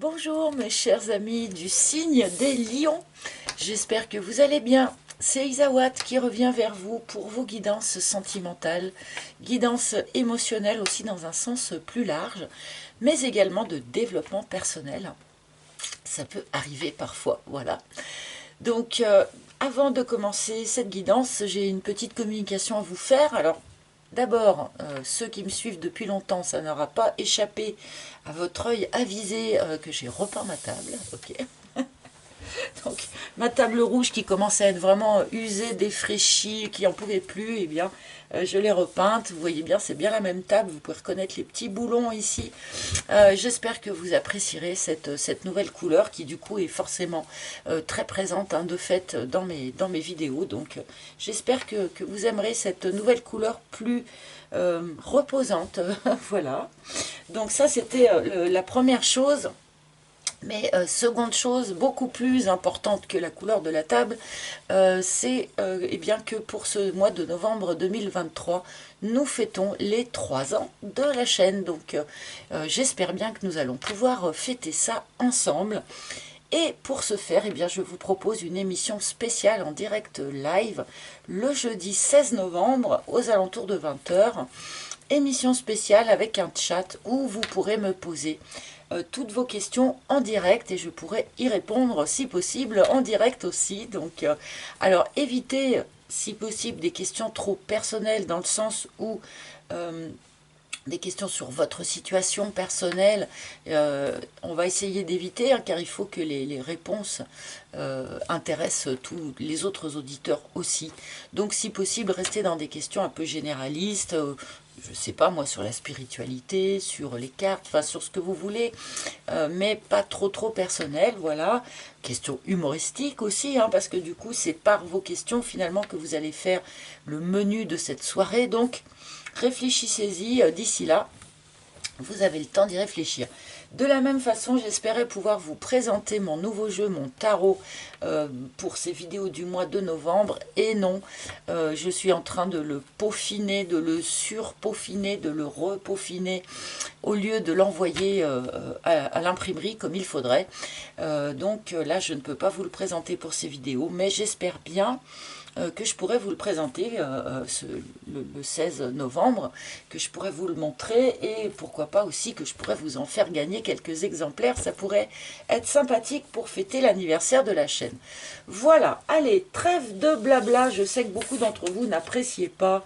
Bonjour mes chers amis du signe des lions, j'espère que vous allez bien. C'est Isawat qui revient vers vous pour vos guidances sentimentales, guidances émotionnelles aussi dans un sens plus large, mais également de développement personnel. Ça peut arriver parfois, voilà. Donc avant de commencer cette guidance, j'ai une petite communication à vous faire. Alors d'abord, ceux qui me suivent depuis longtemps, ça n'aura pas échappé à votre œil avisé que j'ai repeint ma table. Ok. Donc ma table rouge qui commençait à être vraiment usée, défraîchie, qui n'en pouvait plus, eh bien je l'ai repeinte. Vous voyez bien, c'est bien la même table. Vous pouvez reconnaître les petits boulons ici. J'espère que vous apprécierez cette nouvelle couleur qui du coup est forcément très présente de fait dans mes vidéos. Donc j'espère que vous aimerez cette nouvelle couleur plus reposante. Voilà. Donc ça c'était la première chose. Mais seconde chose, beaucoup plus importante que la couleur de la table, c'est eh bien que pour ce mois de novembre 2023, nous fêtons les 3 ans de la chaîne. Donc j'espère bien que nous allons pouvoir fêter ça ensemble. Et pour ce faire, eh bien, je vous propose une émission spéciale en direct live le jeudi 16 novembre aux alentours de 20 h. Émission spéciale avec un chat où vous pourrez me poser toutes vos questions en direct et je pourrai y répondre si possible en direct aussi. Donc, alors évitez si possible des questions trop personnelles dans le sens où des questions sur votre situation personnelle, on va essayer d'éviter, car il faut que les réponses intéressent tous les autres auditeurs aussi. Donc si possible, restez dans des questions un peu généralistes, je ne sais pas moi, sur la spiritualité, sur les cartes, enfin sur ce que vous voulez, mais pas trop personnel, voilà. Questions humoristiques aussi, parce que du coup c'est par vos questions finalement que vous allez faire le menu de cette soirée, donc réfléchissez-y d'ici là, vous avez le temps d'y réfléchir. De la même façon, j'espérais pouvoir vous présenter mon nouveau jeu, mon tarot, pour ces vidéos du mois de novembre. Et non, je suis en train de le peaufiner, de le surpeaufiner, de le repeaufiner, au lieu de l'envoyer à l'imprimerie comme il faudrait. Donc là, je ne peux pas vous le présenter pour ces vidéos, mais j'espère bien que je pourrais vous le présenter le 16 novembre, que je pourrais vous le montrer et pourquoi pas aussi que je pourrais vous en faire gagner quelques exemplaires. Ça pourrait être sympathique pour fêter l'anniversaire de la chaîne. Voilà, allez, trêve de blabla. Je sais que beaucoup d'entre vous n'appréciez pas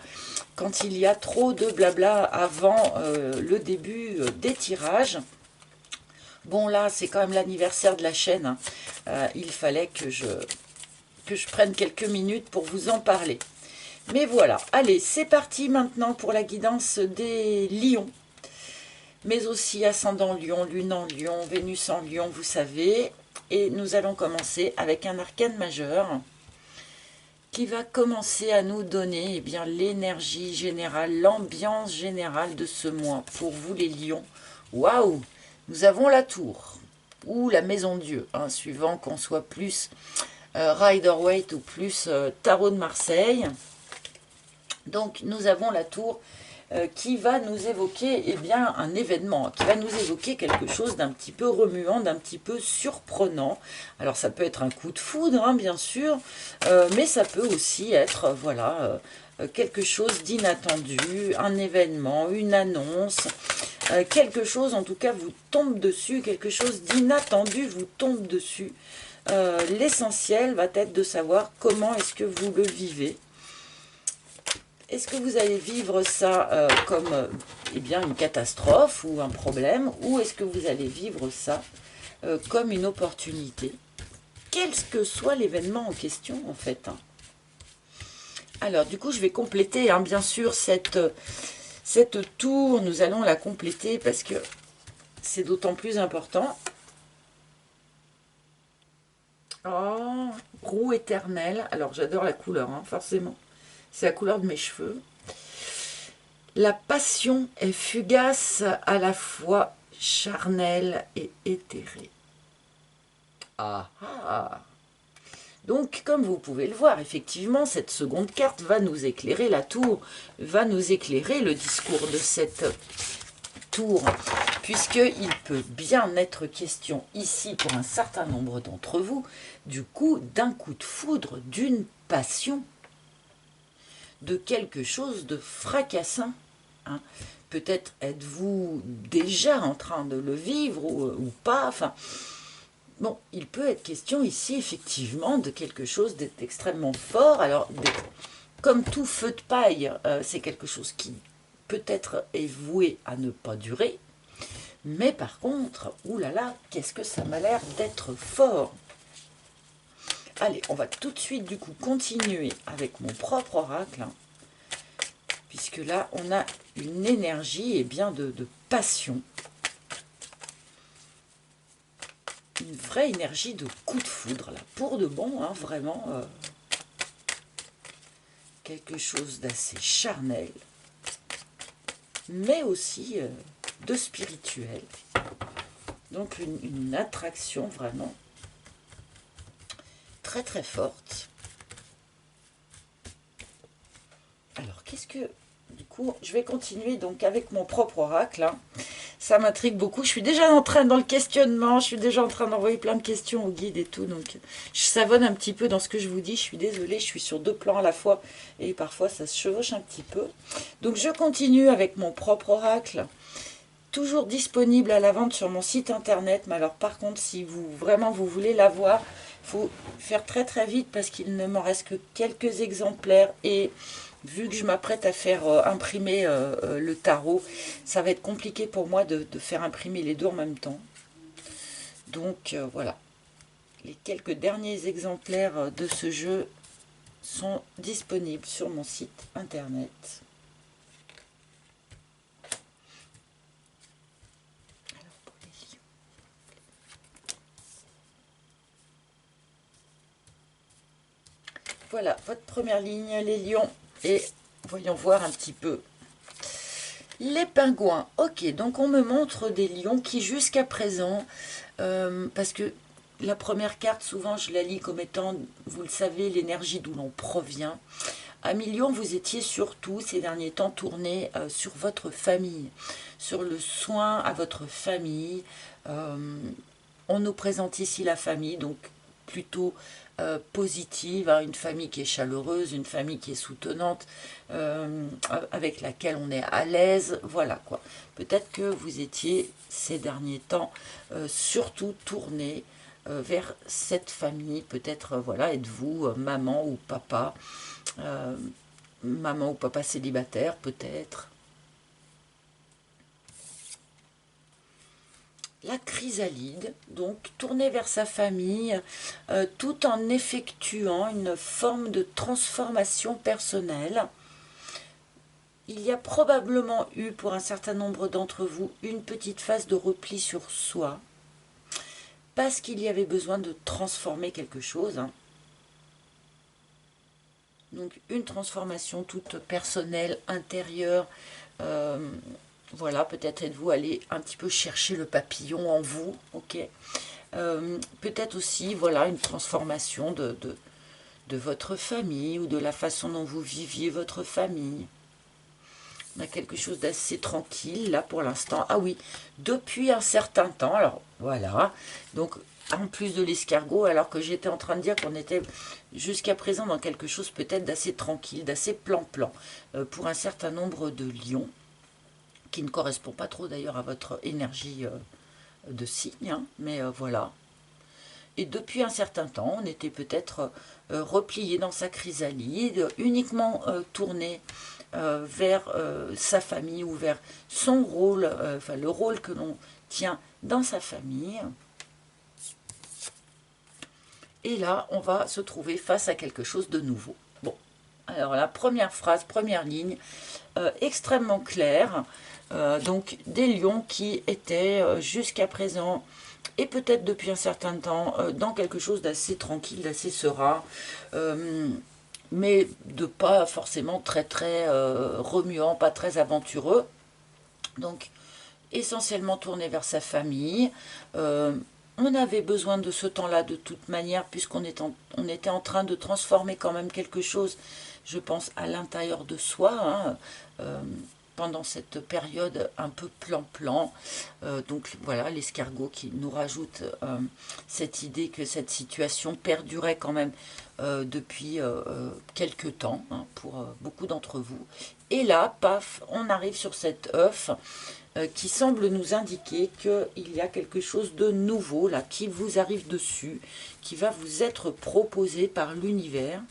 quand il y a trop de blabla avant le début des tirages. Bon là, c'est quand même l'anniversaire de la chaîne. Il fallait que je prenne quelques minutes pour vous en parler. Mais voilà, allez, c'est parti maintenant pour la guidance des lions. Mais aussi ascendant lion, lune en lion, Vénus en lion, vous savez. Et nous allons commencer avec un arcane majeur qui va commencer à nous donner eh bien l'énergie générale, l'ambiance générale de ce mois. Pour vous les lions, waouh, nous avons la tour ou la maison Dieu, suivant qu'on soit plus Rider-Waite ou plus Tarot de Marseille. Donc nous avons la tour qui va nous évoquer eh bien, un événement, qui va nous évoquer quelque chose d'un petit peu remuant, d'un petit peu surprenant. Alors ça peut être un coup de foudre, bien sûr, mais ça peut aussi être voilà, quelque chose d'inattendu, un événement, une annonce, quelque chose en tout cas vous tombe dessus, quelque chose d'inattendu vous tombe dessus. L'essentiel va être de savoir comment est-ce que vous le vivez. Est-ce que vous allez vivre ça comme eh bien, une catastrophe ou un problème, ou est-ce que vous allez vivre ça comme une opportunité, quel que soit l'événement en question en fait. Alors du coup je vais compléter bien sûr cette tour, nous allons la compléter parce que c'est d'autant plus important. Oh, roue éternelle. Alors, j'adore la couleur, forcément. C'est la couleur de mes cheveux. La passion est fugace, à la fois charnelle et éthérée. Ah ah. Donc, comme vous pouvez le voir, effectivement, cette seconde carte va nous éclairer, la tour va nous éclairer le discours de cette tour, puisqu'il peut bien être question ici pour un certain nombre d'entre vous, du coup, d'un coup de foudre, d'une passion, de quelque chose de fracassant. Hein. Peut-être êtes-vous déjà en train de le vivre ou pas, enfin... Bon, il peut être question ici, effectivement, de quelque chose d'extrêmement fort. Alors, comme tout feu de paille, c'est quelque chose qui peut-être est voué à ne pas durer. Mais par contre, oulala, qu'est-ce que ça m'a l'air d'être fort. Allez, on va tout de suite, du coup, continuer avec mon propre oracle. Hein, puisque là, on a une énergie, et bien, de passion. Une vraie énergie de coup de foudre, là, pour de bon, hein, vraiment, quelque chose d'assez charnel, mais aussi de spirituel, donc une attraction vraiment très très forte. Alors, qu'est-ce que... Du coup, je vais continuer donc avec mon propre oracle, hein. Ça m'intrigue beaucoup. Je suis déjà en train dans le questionnement. Je suis déjà en train d'envoyer plein de questions au guide et tout. Donc, je savonne un petit peu dans ce que je vous dis. Je suis désolée. Je suis sur 2 plans à la fois. Et parfois, ça se chevauche un petit peu. Donc, je continue avec mon propre oracle. Toujours disponible à la vente sur mon site internet. Mais alors, par contre, si vous vraiment vous voulez l'avoir, il faut faire très très vite parce qu'il ne m'en reste que quelques exemplaires. Et... vu que je m'apprête à faire imprimer le tarot, ça va être compliqué pour moi de faire imprimer les deux en même temps. Donc voilà, les quelques derniers exemplaires de ce jeu sont disponibles sur mon site internet. Alors pour les lions. Voilà, votre première ligne, les lions. Et voyons voir un petit peu. Les pingouins. Ok, donc on me montre des lions qui jusqu'à présent, parce que la première carte, souvent je la lis comme étant, vous le savez, l'énergie d'où l'on provient. Amis lions, vous étiez surtout ces derniers temps tourné sur votre famille, sur le soin à votre famille. On nous présente ici la famille, donc plutôt positive, hein, une famille qui est chaleureuse, une famille qui est soutenante, avec laquelle on est à l'aise, voilà quoi. Peut-être que vous étiez ces derniers temps surtout tourné vers cette famille, peut-être, voilà, êtes-vous maman ou papa, maman ou papa célibataire peut-être. La chrysalide, donc tournée vers sa famille, tout en effectuant une forme de transformation personnelle. Il y a probablement eu, pour un certain nombre d'entre vous, une petite phase de repli sur soi, parce qu'il y avait besoin de transformer quelque chose. Hein. Donc une transformation toute personnelle, intérieure. Voilà, peut-être êtes-vous allé un petit peu chercher le papillon en vous, ok. Peut-être aussi, voilà, une transformation de votre famille ou de la façon dont vous viviez votre famille. On a quelque chose d'assez tranquille, là, pour l'instant. Ah oui, depuis un certain temps, alors, voilà. Donc, en plus de l'escargot, alors que j'étais en train de dire qu'on était jusqu'à présent dans quelque chose peut-être d'assez tranquille, d'assez plan-plan, pour un certain nombre de lions, qui ne correspond pas trop d'ailleurs à votre énergie de signe, hein, mais voilà. Et depuis un certain temps, on était peut-être replié dans sa chrysalide, uniquement tourné vers sa famille ou vers son rôle, enfin le rôle que l'on tient dans sa famille. Et là, on va se trouver face à quelque chose de nouveau. Bon, alors la première phrase, première ligne, extrêmement claire. Donc des lions qui étaient jusqu'à présent et peut-être depuis un certain temps dans quelque chose d'assez tranquille, d'assez serein, mais de pas forcément très très remuant, pas très aventureux. Donc essentiellement tourné vers sa famille. On avait besoin de ce temps-là de toute manière, puisqu'on était en train de transformer quand même quelque chose, je pense, à l'intérieur de soi. Hein. pendant cette période un peu plan-plan. Donc voilà, l'escargot qui nous rajoute cette idée que cette situation perdurait quand même depuis quelques temps, hein, pour beaucoup d'entre vous. Et là, paf, on arrive sur cet œuf qui semble nous indiquer qu'il y a quelque chose de nouveau là qui vous arrive dessus, qui va vous être proposé par l'univers.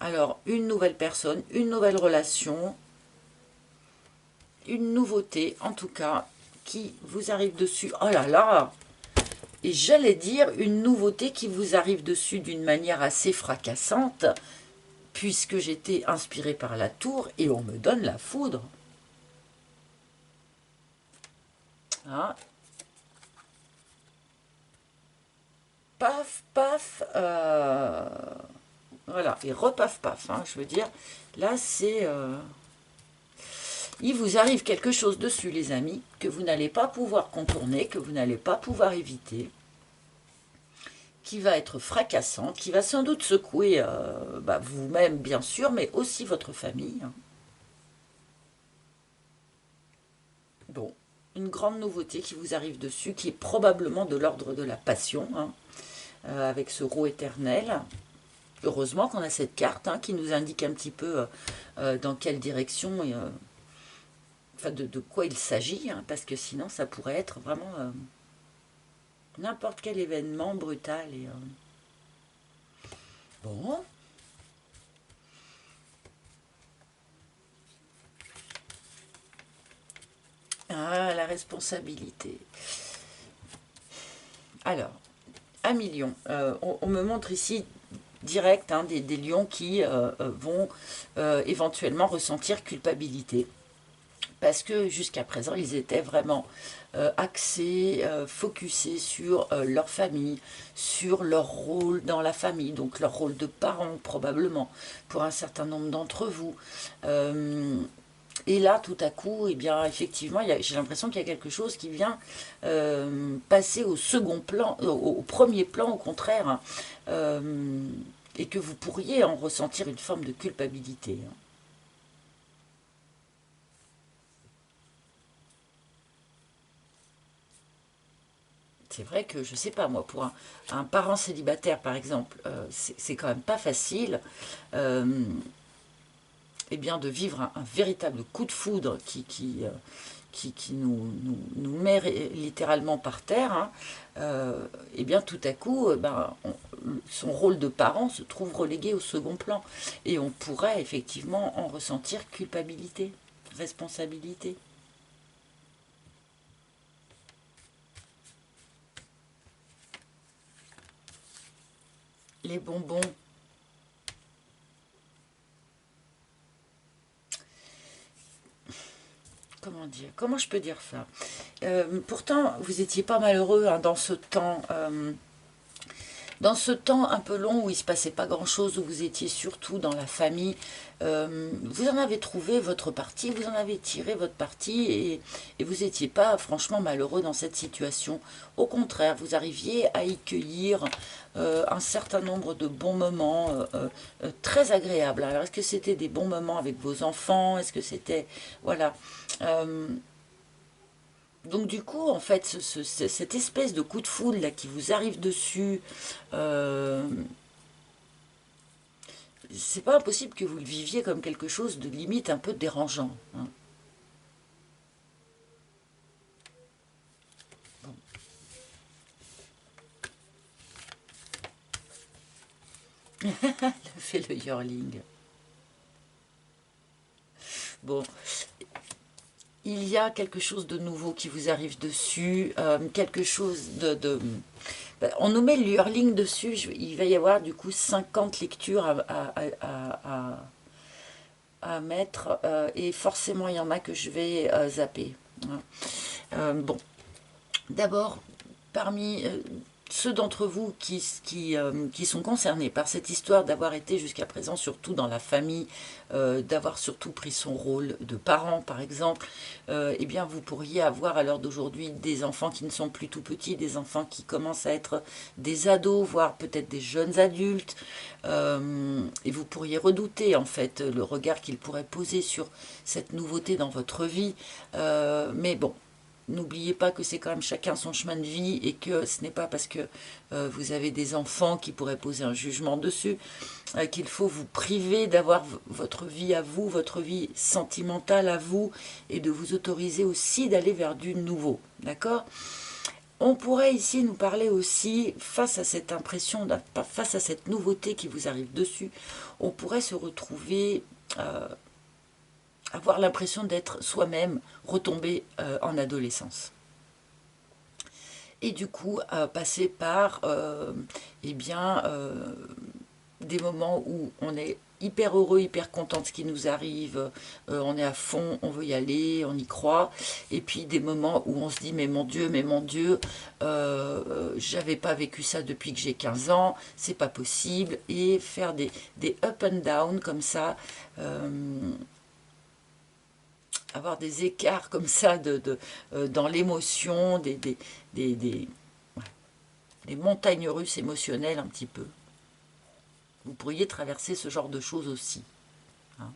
Alors, une nouvelle personne, une nouvelle relation, une nouveauté en tout cas qui vous arrive dessus. Oh là là! Et j'allais dire une nouveauté qui vous arrive dessus d'une manière assez fracassante, puisque j'étais inspirée par la tour et on me donne la foudre. Hein? Paf, paf, voilà, et repaf, paf, hein, je veux dire, là c'est... il vous arrive quelque chose dessus, les amis, que vous n'allez pas pouvoir contourner, que vous n'allez pas pouvoir éviter, qui va être fracassant, qui va sans doute secouer vous-même, bien sûr, mais aussi votre famille. Hein. Bon, une grande nouveauté qui vous arrive dessus, qui est probablement de l'ordre de la passion, hein, avec ce roi éternel. Heureusement qu'on a cette carte hein, qui nous indique un petit peu dans quelle direction, enfin de quoi il s'agit, hein, parce que sinon ça pourrait être vraiment n'importe quel événement brutal. Et, bon. Ah, la responsabilité. Alors, 1 million. On me montre ici direct hein, des lions qui vont éventuellement ressentir culpabilité. Parce que jusqu'à présent, ils étaient vraiment axés, focusés sur leur famille, sur leur rôle dans la famille, donc leur rôle de parents probablement, pour un certain nombre d'entre vous. Et là, tout à coup, eh bien, effectivement, j'ai l'impression qu'il y a quelque chose qui vient passer au second plan, au premier plan, au contraire, hein, et que vous pourriez en ressentir une forme de culpabilité. Hein. C'est vrai que, je sais pas moi, pour un parent célibataire, par exemple, c'est quand même pas facile eh bien, de vivre un véritable coup de foudre qui nous met littéralement par terre. Hein. Eh bien, tout à coup, son rôle de parent se trouve relégué au second plan. Et on pourrait effectivement en ressentir culpabilité, responsabilité. Les bonbons. Comment dire? Comment je peux dire ça? Pourtant, vous étiez pas malheureux hein, dans ce temps un peu long où il ne se passait pas grand-chose, où vous étiez surtout dans la famille. Vous en avez trouvé votre parti, vous en avez tiré votre parti et vous n'étiez pas franchement malheureux dans cette situation. Au contraire, vous arriviez à y cueillir un certain nombre de bons moments très agréables. Alors, est-ce que c'était des bons moments avec vos enfants? Est-ce que c'était... Voilà. Donc du coup, en fait, cette espèce de coup de foudre là qui vous arrive dessus, c'est pas impossible que vous le viviez comme quelque chose de limite un peu dérangeant. Hein. Bon. Fait le yearling. Bon, il y a quelque chose de nouveau qui vous arrive dessus, quelque chose on nous met le yearling dessus, il va y avoir du coup 50 lectures à mettre, et forcément il y en a que je vais zapper. Hein. Bon, d'abord, parmi ceux d'entre vous qui sont concernés par cette histoire d'avoir été jusqu'à présent, surtout dans la famille, d'avoir surtout pris son rôle de parent par exemple, eh bien vous pourriez avoir à l'heure d'aujourd'hui des enfants qui ne sont plus tout petits, des enfants qui commencent à être des ados, voire peut-être des jeunes adultes, et vous pourriez redouter en fait le regard qu'ils pourraient poser sur cette nouveauté dans votre vie, mais bon, n'oubliez pas que c'est quand même chacun son chemin de vie et que ce n'est pas parce que vous avez des enfants qui pourraient poser un jugement dessus qu'il faut vous priver d'avoir votre vie à vous, votre vie sentimentale à vous et de vous autoriser aussi d'aller vers du nouveau, d'accord? On pourrait ici nous parler aussi, face à cette impression, face à cette nouveauté qui vous arrive dessus, on pourrait se retrouver avoir l'impression d'être soi-même retombé en adolescence. Et du coup, passer par eh bien, des moments où on est hyper heureux, hyper content de ce qui nous arrive, on est à fond, on veut y aller, on y croit, et puis des moments où on se dit mais mon Dieu, j'avais pas vécu ça depuis que j'ai 15 ans, c'est pas possible, et faire des up and down comme ça, avoir des écarts comme ça dans l'émotion, des montagnes russes émotionnelles un petit peu. Vous pourriez traverser ce genre de choses aussi. Hein.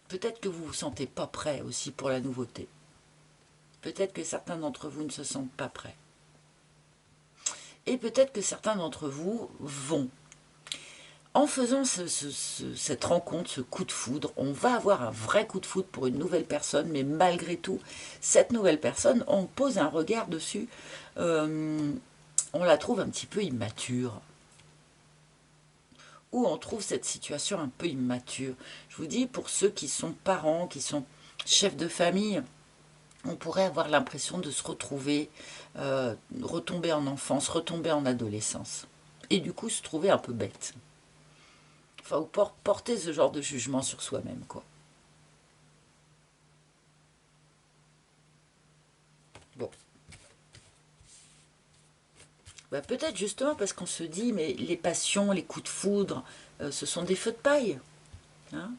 Peut-être que vous ne vous sentez pas prêt aussi pour la nouveauté. Peut-être que certains d'entre vous ne se sentent pas prêts. Et peut-être que certains d'entre vous vont. En faisant cette rencontre, ce coup de foudre, on va avoir un vrai coup de foudre pour une nouvelle personne, mais malgré tout, cette nouvelle personne, on pose un regard dessus, on la trouve un petit peu immature. Ou on trouve cette situation un peu immature. Je vous dis, pour ceux qui sont parents, qui sont chefs de famille, on pourrait avoir l'impression de se retrouver, retomber en enfance, retomber en adolescence. Et du coup, se trouver un peu bête. Enfin, ou porter ce genre de jugement sur soi-même, quoi. Bon. Bah, peut-être justement parce qu'on se dit, mais les passions, les coups de foudre, ce sont des feux de paille. Hein.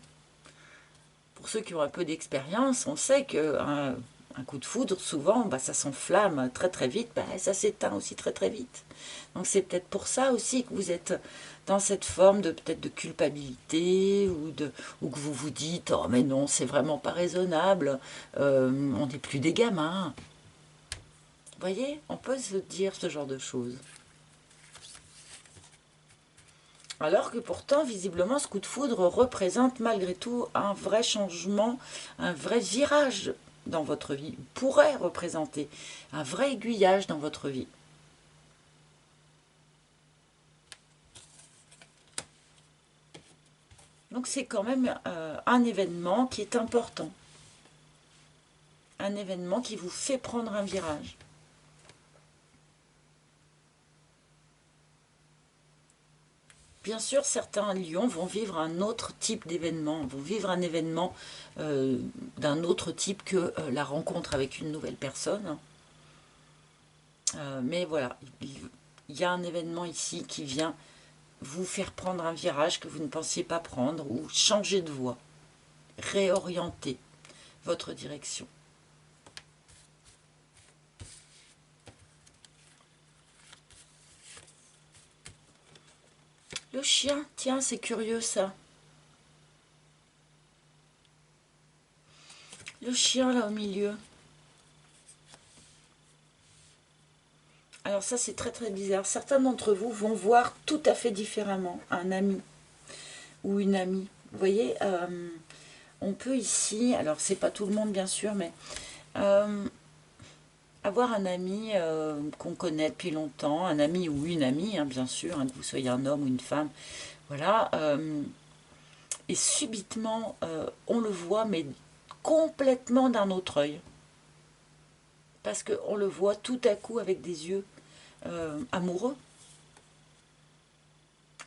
Pour ceux qui ont un peu d'expérience, on sait qu'un un coup de foudre, souvent, bah, ça s'enflamme très très vite, bah, ça s'éteint aussi très très vite. Donc c'est peut-être pour ça aussi que vous êtes dans cette forme de peut-être de culpabilité ou que vous vous dites oh mais non c'est vraiment pas raisonnable, on n'est plus des gamins. Vous voyez, on peut se dire ce genre de choses. Alors que pourtant, visiblement, ce coup de foudre représente malgré tout un vrai changement, un vrai virage dans votre vie, pourrait représenter un vrai aiguillage dans votre vie. Donc c'est quand même un événement qui est important. Un événement qui vous fait prendre un virage. Bien sûr, certains lions vont vivre un autre type d'événement, vont vivre un événement d'un autre type que la rencontre avec une nouvelle personne. Mais voilà, il y a un événement ici qui vient vous faire prendre un virage que vous ne pensiez pas prendre ou changer de voie, réorienter votre direction. Le chien, tiens, c'est curieux ça. Le chien là au milieu. Alors ça c'est très très bizarre. Certains d'entre vous vont voir tout à fait différemment un ami ou une amie. Vous voyez, on peut ici, alors c'est pas tout le monde bien sûr, mais avoir un ami qu'on connaît depuis longtemps, un ami ou une amie, hein, bien sûr, hein, que vous soyez un homme ou une femme, voilà, et subitement on le voit, mais complètement d'un autre œil. Parce qu'on le voit tout à coup avec des yeux amoureux.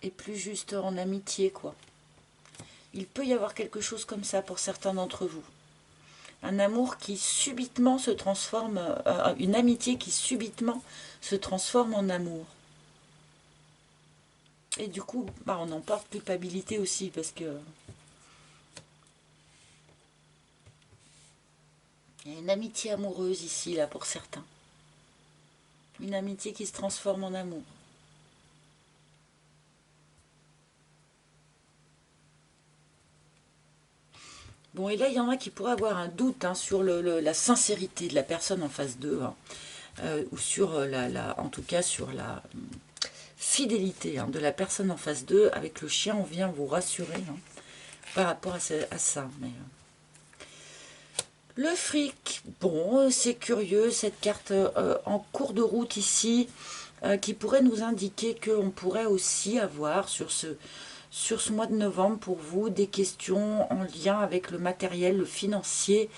Et plus juste en amitié, quoi. Il peut y avoir quelque chose comme ça pour certains d'entre vous. Un amour qui subitement se transforme, une amitié qui subitement se transforme en amour. Et du coup, bah, on en porte culpabilité aussi, parce que il y a une amitié amoureuse ici, là, pour certains. Une amitié qui se transforme en amour. Bon, et là, il y en a qui pourraient avoir un doute hein, sur la sincérité de la personne en face d'eux, hein, ou sur en tout cas sur la fidélité hein, de la personne en face d'eux. Avec le chien, on vient vous rassurer hein, par rapport à ça. Mais, le fric, bon, c'est curieux, cette carte en cours de route ici, qui pourrait nous indiquer qu'on pourrait aussi avoir sur ce mois de novembre pour vous des questions en lien avec le matériel, le financier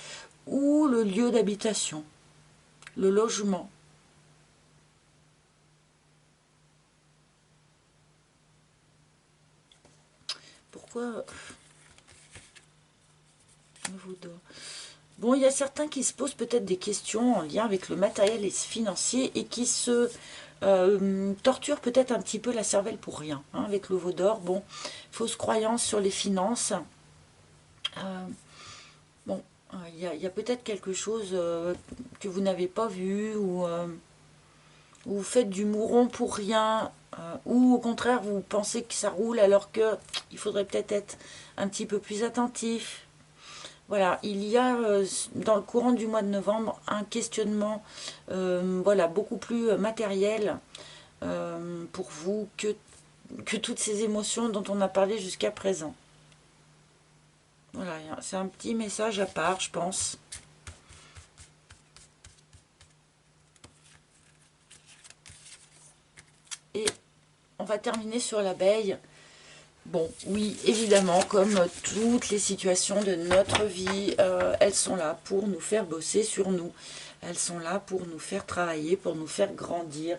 ou le lieu d'habitation, le logement. Pourquoi vous dort. Bon, il y a certains qui se posent peut-être des questions en lien avec le matériel et ce financier et qui se torturent peut-être un petit peu la cervelle pour rien. Hein, avec le veau d'or, bon, fausse croyance sur les finances. Bon, il y a peut-être quelque chose que vous n'avez pas vu ou vous faites du mouron pour rien ou au contraire vous pensez que ça roule alors que il faudrait peut-être être un petit peu plus attentif. Voilà, il y a dans le courant du mois de novembre un questionnement voilà, beaucoup plus matériel pour vous que toutes ces émotions dont on a parlé jusqu'à présent. Voilà, c'est un petit message à part, je pense. Et on va terminer sur l'abeille. Bon, oui, évidemment, comme toutes les situations de notre vie, elles sont là pour nous faire bosser sur nous. Elles sont là pour nous faire travailler, pour nous faire grandir,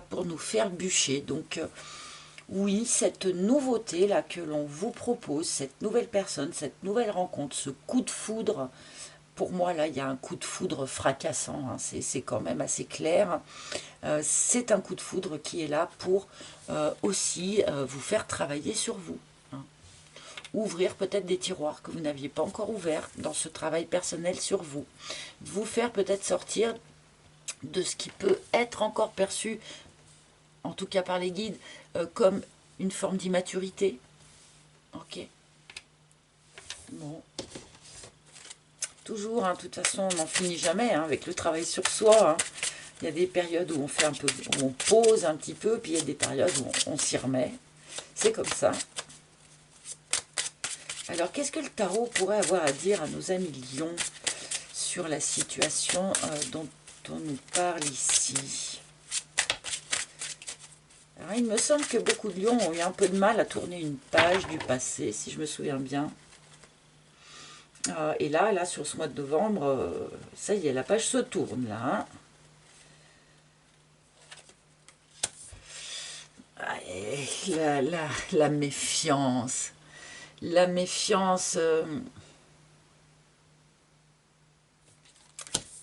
pour nous faire bûcher. Donc, oui, cette nouveauté-là que l'on vous propose, cette nouvelle personne, cette nouvelle rencontre, ce coup de foudre, pour moi, là, il y a un coup de foudre fracassant, hein, c'est quand même assez clair. C'est un coup de foudre qui est là pour aussi vous faire travailler sur vous. Hein. Ouvrir peut-être des tiroirs que vous n'aviez pas encore ouverts dans ce travail personnel sur vous. Vous faire peut-être sortir de ce qui peut être encore perçu, en tout cas par les guides, comme une forme d'immaturité. Ok. Bon. Toujours, hein, de toute façon, on n'en finit jamais hein, avec le travail sur soi. Hein. Il y a des périodes où on fait un peu, où on pose un petit peu, puis il y a des périodes où on s'y remet. C'est comme ça. Alors, qu'est-ce que le tarot pourrait avoir à dire à nos amis lions sur la situation dont on nous parle ici? Alors, il me semble que beaucoup de lions ont eu un peu de mal à tourner une page du passé, si je me souviens bien. Et là, sur ce mois de novembre, ça y est, la page se tourne, là. Hein. La méfiance. La méfiance.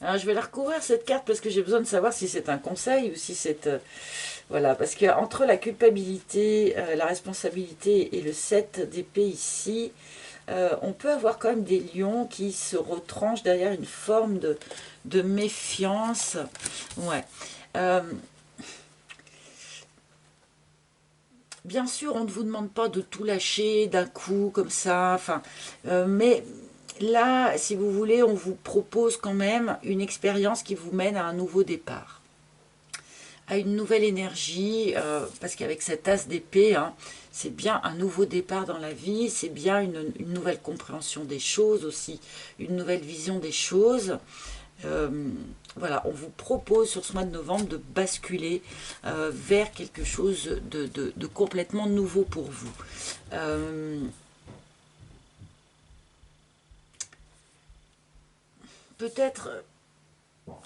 Alors, je vais la recouvrir, cette carte, parce que j'ai besoin de savoir si c'est un conseil ou si c'est... voilà, parce qu'entre la culpabilité, la responsabilité et le 7 d'épée ici, on peut avoir quand même des lions qui se retranchent derrière une forme de méfiance. Ouais. Bien sûr, on ne vous demande pas de tout lâcher d'un coup, comme ça, enfin, mais là, si vous voulez, on vous propose quand même une expérience qui vous mène à un nouveau départ, à une nouvelle énergie, parce qu'avec cet as d'épée, hein, c'est bien un nouveau départ dans la vie, c'est bien une nouvelle compréhension des choses aussi, une nouvelle vision des choses. Voilà, on vous propose sur ce mois de novembre de basculer vers quelque chose de complètement nouveau pour vous. Peut-être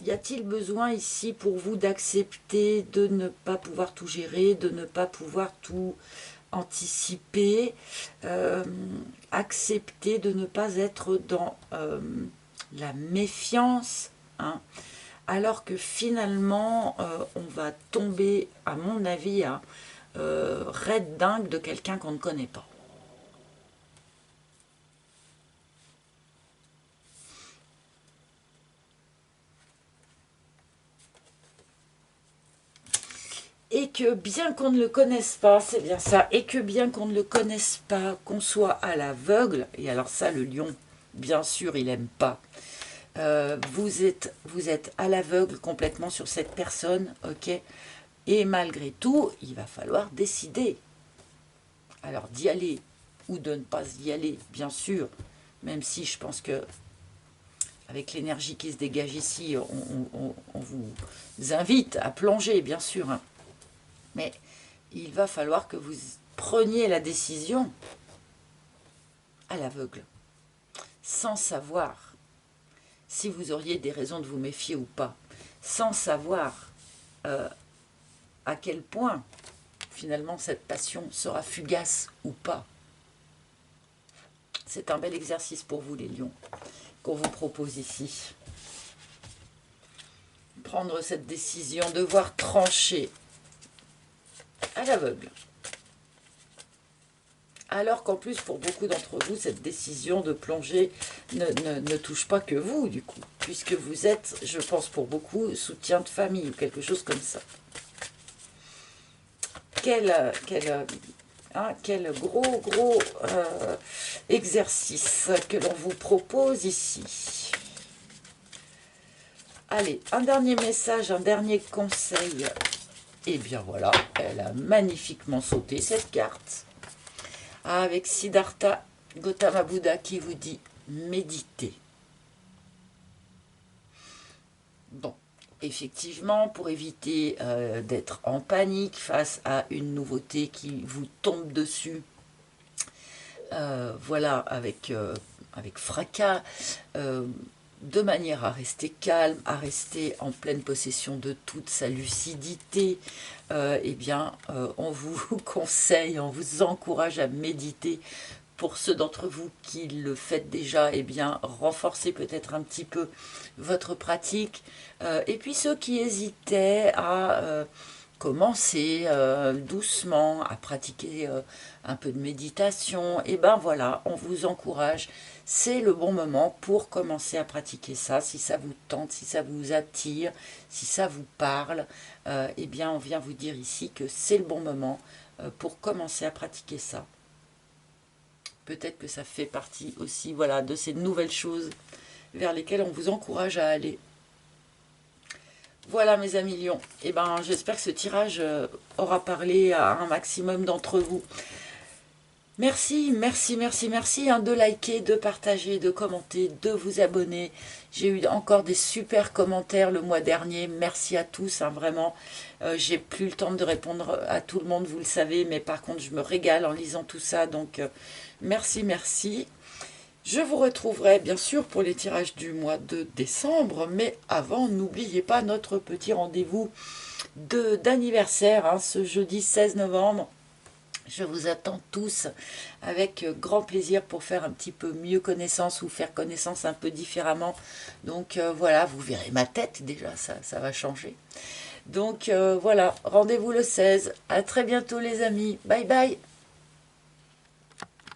y a-t-il besoin ici pour vous d'accepter de ne pas pouvoir tout gérer, de ne pas pouvoir tout anticiper, accepter de ne pas être dans la méfiance, hein, alors que finalement, on va tomber, à mon avis, à raid dingue de quelqu'un qu'on ne connaît pas. Et que bien qu'on ne le connaisse pas, c'est bien ça, et que bien qu'on ne le connaisse pas, qu'on soit à l'aveugle, et alors ça, le lion, bien sûr, il n'aime pas. Vous êtes à l'aveugle complètement sur cette personne, ok? Et malgré tout, il va falloir décider. Alors d'y aller ou de ne pas y aller, bien sûr, même si je pense que avec l'énergie qui se dégage ici, on vous invite à plonger, bien sûr, hein. Mais il va falloir que vous preniez la décision à l'aveugle, sans savoir si vous auriez des raisons de vous méfier ou pas, sans savoir à quel point finalement cette passion sera fugace ou pas. C'est un bel exercice pour vous les lions qu'on vous propose ici. Prendre cette décision, devoir trancher à l'aveugle. Alors qu'en plus, pour beaucoup d'entre vous, cette décision de plonger ne touche pas que vous, du coup, puisque vous êtes, je pense pour beaucoup, soutien de famille ou quelque chose comme ça. Quel gros exercice que l'on vous propose ici. Allez, un dernier message, un dernier conseil. Et bien voilà, elle a magnifiquement sauté cette carte. Avec Siddhartha Gautama Buddha qui vous dit méditez. Bon, effectivement, pour éviter d'être en panique face à une nouveauté qui vous tombe dessus, voilà, avec fracas, de manière à rester calme, à rester en pleine possession de toute sa lucidité, eh bien, on vous conseille, on vous encourage à méditer. Pour ceux d'entre vous qui le faites déjà, eh bien, renforcez peut-être un petit peu votre pratique. Et puis ceux qui hésitaient à commencer doucement à pratiquer un peu de méditation, et ben voilà, on vous encourage. C'est le bon moment pour commencer à pratiquer ça. Si ça vous tente, si ça vous attire, si ça vous parle, eh bien on vient vous dire ici que c'est le bon moment pour commencer à pratiquer ça. Peut-être que ça fait partie aussi, voilà, de ces nouvelles choses vers lesquelles on vous encourage à aller. Voilà mes amis lions, et ben j'espère que ce tirage aura parlé à un maximum d'entre vous. Merci, merci, merci, merci hein, de liker, de partager, de commenter, de vous abonner. J'ai eu encore des super commentaires le mois dernier. Merci à tous, hein, vraiment. J'ai plus le temps de répondre à tout le monde, vous le savez, mais par contre, je me régale en lisant tout ça. Donc, merci, merci. Je vous retrouverai bien sûr pour les tirages du mois de décembre, mais avant, n'oubliez pas notre petit rendez-vous d'anniversaire, hein, ce jeudi 16 novembre. Je vous attends tous avec grand plaisir pour faire un petit peu mieux connaissance ou faire connaissance un peu différemment. Donc voilà, vous verrez ma tête déjà, ça va changer. Donc voilà, rendez-vous le 16. À très bientôt les amis. Bye bye.